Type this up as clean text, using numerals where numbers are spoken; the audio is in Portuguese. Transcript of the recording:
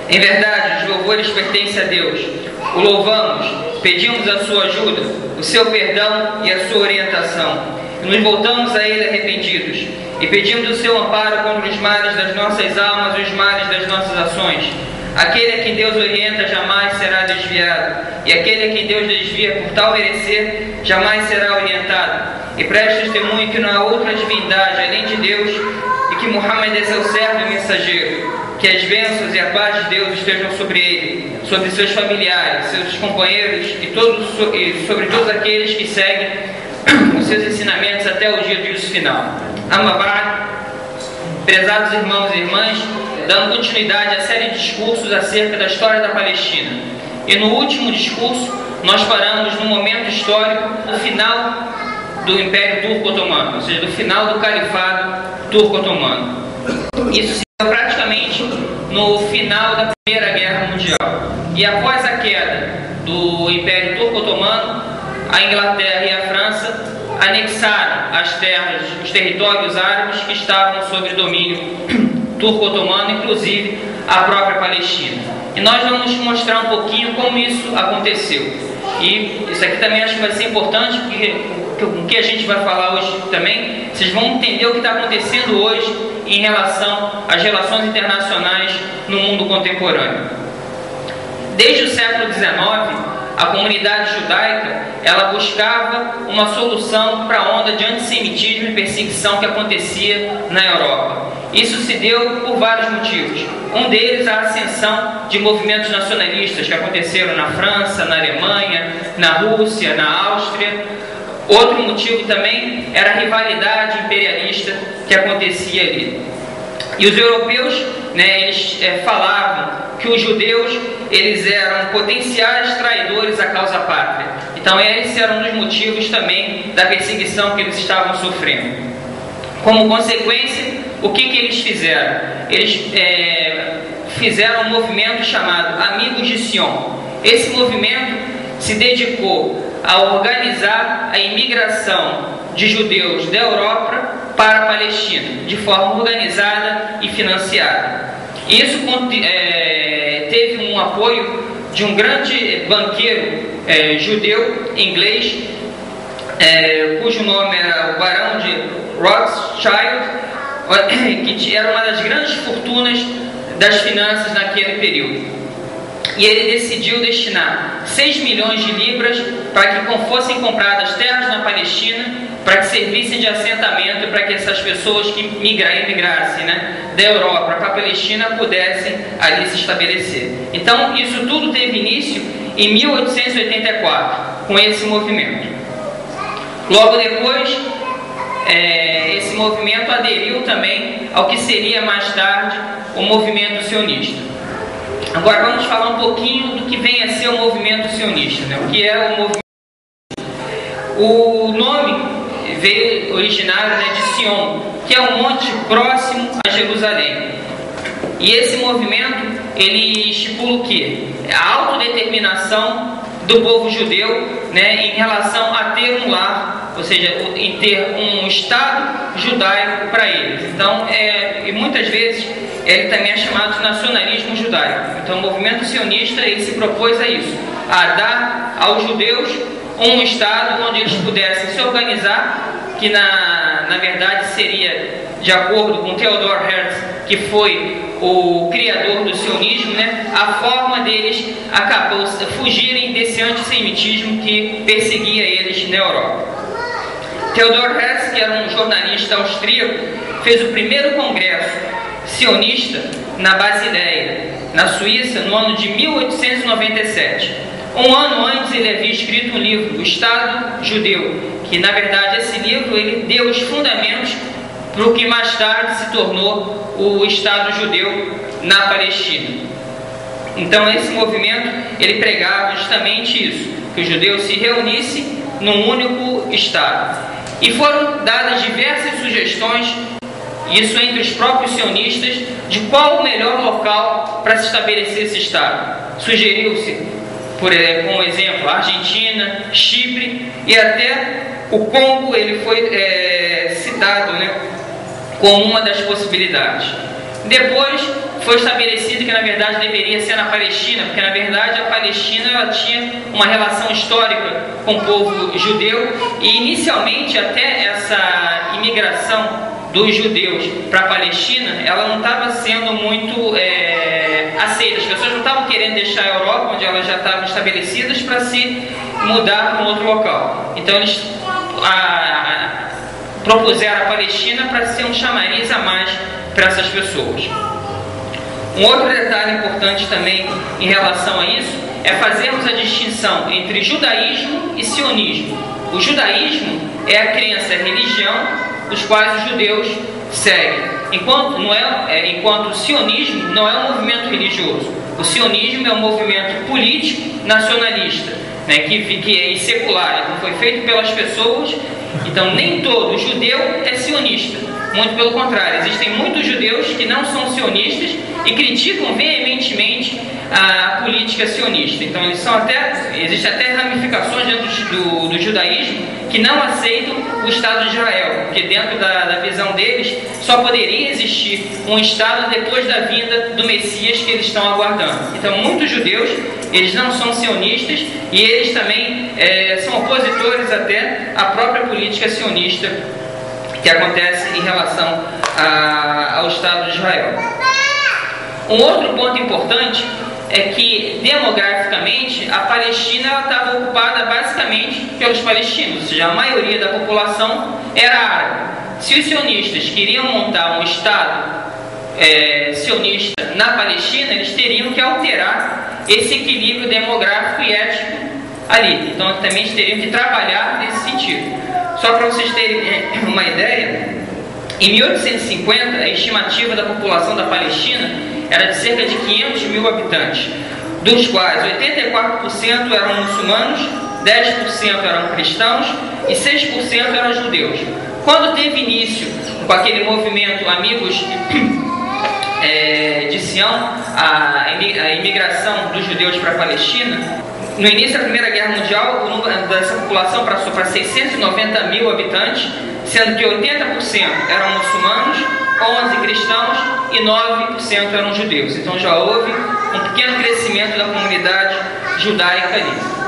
Em verdade, os louvores pertencem a Deus. O louvamos, pedimos a sua ajuda, o seu perdão e a sua orientação. E nos voltamos a Ele arrependidos e pedimos o seu amparo contra os males das nossas almas e os males das nossas ações. Aquele a quem Deus orienta jamais será desviado, e aquele a quem Deus desvia por tal merecer jamais será orientado. E preste testemunho que não há outra divindade além de Deus, e que Muhammad é seu servo e mensageiro. Que as bênçãos e a paz de Deus estejam sobre ele, sobre seus familiares, seus companheiros e sobre todos aqueles que seguem os seus ensinamentos até o dia do juízo final. Amma ba'd, prezados irmãos e irmãs, dando continuidade à série de discursos acerca da história da Palestina. E no último discurso, nós paramos no momento histórico do final do Império Turco-Otomano, ou seja, do final do Califado Turco-Otomano. Isso se deu praticamente no final da Primeira Guerra Mundial. E após a queda do Império Turco-Otomano, a Inglaterra e a França anexaram as terras, os territórios árabes que estavam sob domínio turco-otomano, inclusive a própria Palestina. E nós vamos mostrar um pouquinho como isso aconteceu. E isso aqui também acho que vai ser importante, porque o que a gente vai falar hoje também, vocês vão entender o que está acontecendo hoje em relação às relações internacionais no mundo contemporâneo. Desde o século XIX, a comunidade judaica ela buscava uma solução para a onda de antissemitismo e perseguição que acontecia na Europa. Isso se deu por vários motivos. Um deles, a ascensão de movimentos nacionalistas que aconteceram na França, na Alemanha, na Rússia, na Áustria. Outro motivo também era a rivalidade imperialista que acontecia ali. E os europeus, eles falavam que os judeus eles eram potenciais traidores à causa pátria. Então esse era um dos motivos também da perseguição que eles estavam sofrendo. Como consequência, o que eles fizeram? Eles fizeram um movimento chamado Amigos de Sion. Esse movimento se dedicou a organizar a imigração de judeus da Europa para a Palestina, de forma organizada e financiada. Isso teve um apoio de um grande banqueiro judeu inglês, cujo nome era o Barão de Rothschild, que era uma das grandes fortunas das finanças naquele período. E ele decidiu destinar 6 milhões de libras para que fossem compradas terras na Palestina, para que servissem de assentamento, para que essas pessoas que migrassem da Europa para a Palestina pudessem ali se estabelecer. Então isso tudo teve início em 1884, com esse movimento. Logo depois, esse movimento aderiu também ao que seria mais tarde o movimento sionista. Agora vamos falar um pouquinho do que vem a ser o movimento sionista, o que é o movimento. O nome veio originário de Sion, que é um monte próximo a Jerusalém. E esse movimento ele estipula o quê? A autodeterminação do povo judeu, em relação a ter um lar, ou seja, em ter um Estado judaico para eles. Então, e muitas vezes ele também é chamado de nacionalismo judaico. Então, o movimento sionista ele se propôs a isso, a dar aos judeus um Estado onde eles pudessem se organizar, que na verdade seria, de acordo com Theodor Herzl, que foi o criador do sionismo, a forma deles acabou fugirem desse antissemitismo que perseguia eles na Europa. Theodor Herzl, que era um jornalista austríaco, fez o primeiro congresso sionista na Basileia, na Suíça, no ano de 1897. Um ano antes ele havia escrito um livro, O Estado Judeu, que na verdade esse livro ele deu os fundamentos para o que mais tarde se tornou o Estado Judeu na Palestina. Então esse movimento ele pregava justamente isso, que os judeus se reunissem num único Estado. E foram dadas diversas sugestões, isso entre os próprios sionistas, de qual o melhor local para se estabelecer esse Estado. Sugeriu-se, como exemplo, a Argentina, Chipre e até o Congo ele foi citado como uma das possibilidades. Depois foi estabelecido que na verdade deveria ser na Palestina, porque na verdade a Palestina ela tinha uma relação histórica com o povo judeu, e inicialmente até essa imigração dos judeus para a Palestina, ela não estava sendo muito aceita. As pessoas não estavam querendo deixar a Europa, onde elas já estavam estabelecidas, para se mudar para um outro local. Então eles propuseram a Palestina para ser um chamariz a mais para essas pessoas. Um outro detalhe importante também em relação a isso é fazermos a distinção entre judaísmo e sionismo. O judaísmo é a crença, a religião os quais os judeus seguem, enquanto o sionismo não é um movimento religioso. O sionismo é um movimento político nacionalista, né, que é secular, então foi feito pelas pessoas. Então nem todo judeu é sionista, muito pelo contrário, existem muitos judeus que não são sionistas e criticam veementemente a política sionista. Então existem até ramificações dentro do judaísmo que não aceitam o Estado de Israel, porque dentro da visão deles só poderia existir um Estado depois da vinda do Messias que eles estão aguardando. Então muitos judeus, eles não são sionistas e eles também são opositores até à própria política sionista que acontece em relação ao Estado de Israel. Um outro ponto importante é que, demograficamente, a Palestina estava ocupada basicamente pelos palestinos, ou seja, a maioria da população era árabe. Se os sionistas queriam montar um Estado sionista na Palestina, eles teriam que alterar esse equilíbrio demográfico e étnico ali. Então, também eles teriam que trabalhar nesse sentido. Só para vocês terem uma ideia, em 1850, a estimativa da população da Palestina era de cerca de 500 mil habitantes, dos quais 84% eram muçulmanos, 10% eram cristãos e 6% eram judeus. Quando teve início com aquele movimento Amigos de Sião, a imigração dos judeus para a Palestina, no início da Primeira Guerra Mundial, o número dessa população passou para 690 mil habitantes, sendo que 80% eram muçulmanos, 11% cristãos e 9% eram judeus. Então já houve um pequeno crescimento da comunidade judaica ali.